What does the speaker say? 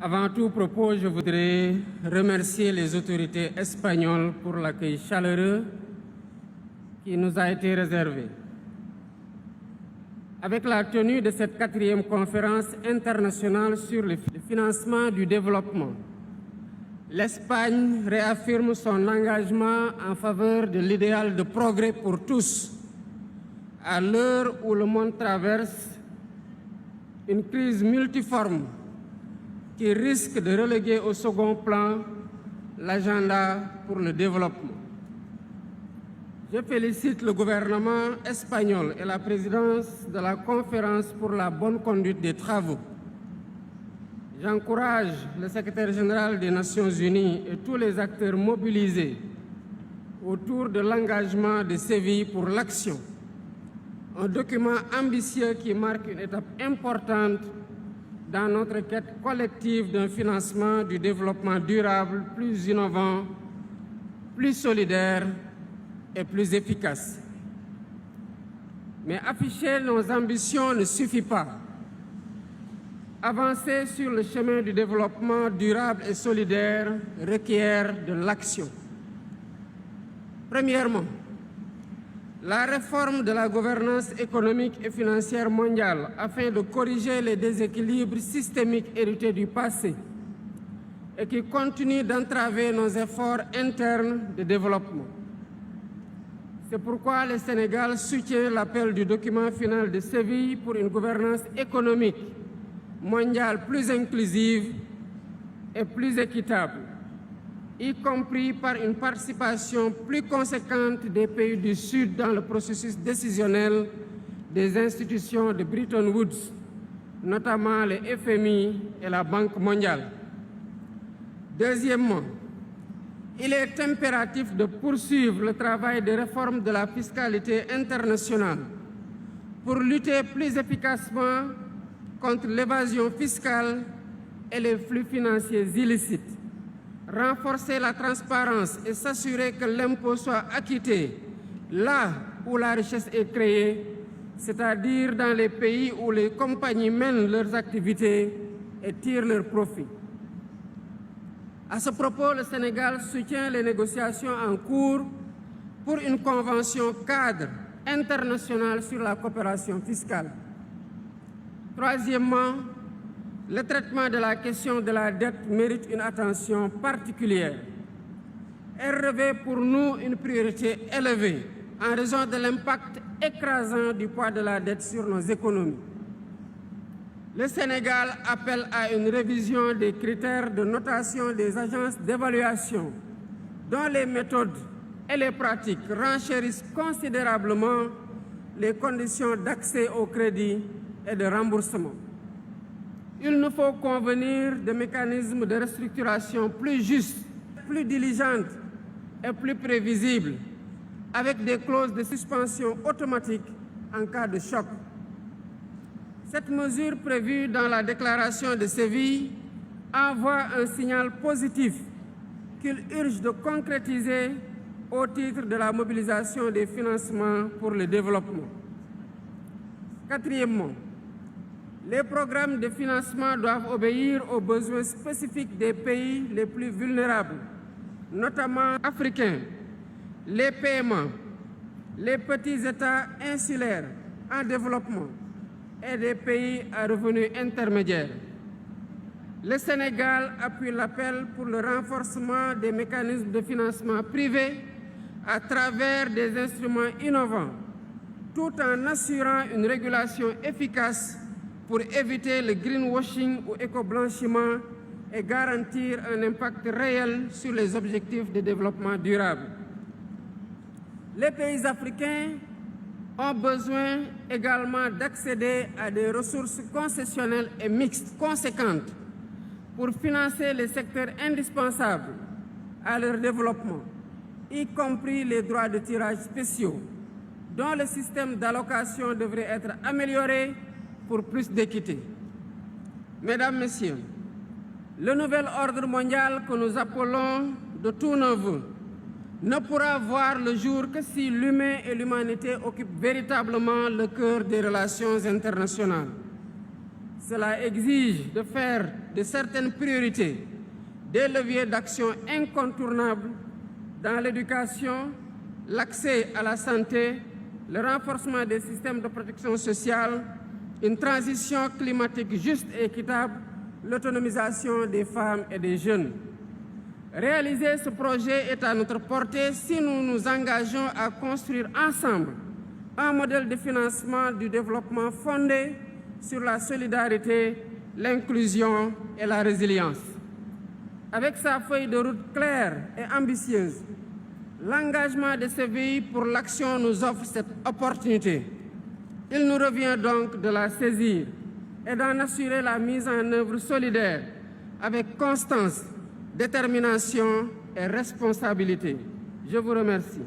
Avant tout propos, je voudrais remercier les autorités espagnoles pour l'accueil chaleureux qui nous a été réservé. Avec la tenue de cette 4e conférence internationale sur le financement du développement, l'Espagne réaffirme son engagement en faveur de l'idéal de progrès pour tous, à l'heure où le monde traverse une crise multiforme qui risque de reléguer au second plan l'agenda pour le développement. Je félicite le gouvernement espagnol et la présidence de la conférence pour la bonne conduite des travaux. J'encourage le secrétaire général des Nations Unies et tous les acteurs mobilisés autour de l'engagement de Séville pour l'action, un document ambitieux qui marque une étape importante dans notre quête collective d'un financement du développement durable plus innovant, plus solidaire et plus efficace. Mais afficher nos ambitions ne suffit pas. Avancer sur le chemin du développement durable et solidaire requiert de l'action. Premièrement, la réforme de la gouvernance économique et financière mondiale afin de corriger les déséquilibres systémiques hérités du passé et qui continuent d'entraver nos efforts internes de développement. C'est pourquoi le Sénégal soutient l'appel du document final de Séville pour une gouvernance économique mondiale plus inclusive et plus équitable, y compris par une participation plus conséquente des pays du Sud dans le processus décisionnel des institutions de Bretton Woods, notamment le FMI et la Banque mondiale. Deuxièmement, il est impératif de poursuivre le travail de réforme de la fiscalité internationale pour lutter plus efficacement contre l'évasion fiscale et les flux financiers illicites, renforcer la transparence et s'assurer que l'impôt soit acquitté là où la richesse est créée, c'est-à-dire dans les pays où les compagnies mènent leurs activités et tirent leurs profits. À ce propos, le Sénégal soutient les négociations en cours pour une convention cadre internationale sur la coopération fiscale. Troisièmement, le traitement de la question de la dette mérite une attention particulière. Elle revêt pour nous une priorité élevée en raison de l'impact écrasant du poids de la dette sur nos économies. Le Sénégal appelle à une révision des critères de notation des agences d'évaluation, dont les méthodes et les pratiques renchérissent considérablement les conditions d'accès au crédit et de remboursement. Il nous faut convenir de mécanismes de restructuration plus justes, plus diligentes et plus prévisibles, avec des clauses de suspension automatique en cas de choc. Cette mesure prévue dans la déclaration de Séville envoie un signal positif qu'il urge de concrétiser au titre de la mobilisation des financements pour le développement. Quatrièmement, les programmes de financement doivent obéir aux besoins spécifiques des pays les plus vulnérables, notamment africains, les PMA, les petits États insulaires en développement et des pays à revenus intermédiaires. Le Sénégal appuie l'appel pour le renforcement des mécanismes de financement privés à travers des instruments innovants, tout en assurant une régulation efficace pour éviter le greenwashing ou éco-blanchiment et garantir un impact réel sur les objectifs de développement durable. Les pays africains ont besoin également d'accéder à des ressources concessionnelles et mixtes conséquentes pour financer les secteurs indispensables à leur développement, y compris les droits de tirage spéciaux, dont le système d'allocation devrait être amélioré pour plus d'équité. Mesdames, Messieurs, le nouvel ordre mondial que nous appelons de tous nos vœux ne pourra voir le jour que si l'humain et l'humanité occupent véritablement le cœur des relations internationales. Cela exige de faire de certaines priorités des leviers d'action incontournables dans l'éducation, l'accès à la santé, le renforcement des systèmes de protection sociale, une transition climatique juste et équitable, l'autonomisation des femmes et des jeunes. Réaliser ce projet est à notre portée si nous nous engageons à construire ensemble un modèle de financement du développement fondé sur la solidarité, l'inclusion et la résilience. Avec sa feuille de route claire et ambitieuse, l'engagement de CVI pour l'action nous offre cette opportunité. Il nous revient donc de la saisir et d'en assurer la mise en œuvre solidaire avec constance, détermination et responsabilité. Je vous remercie.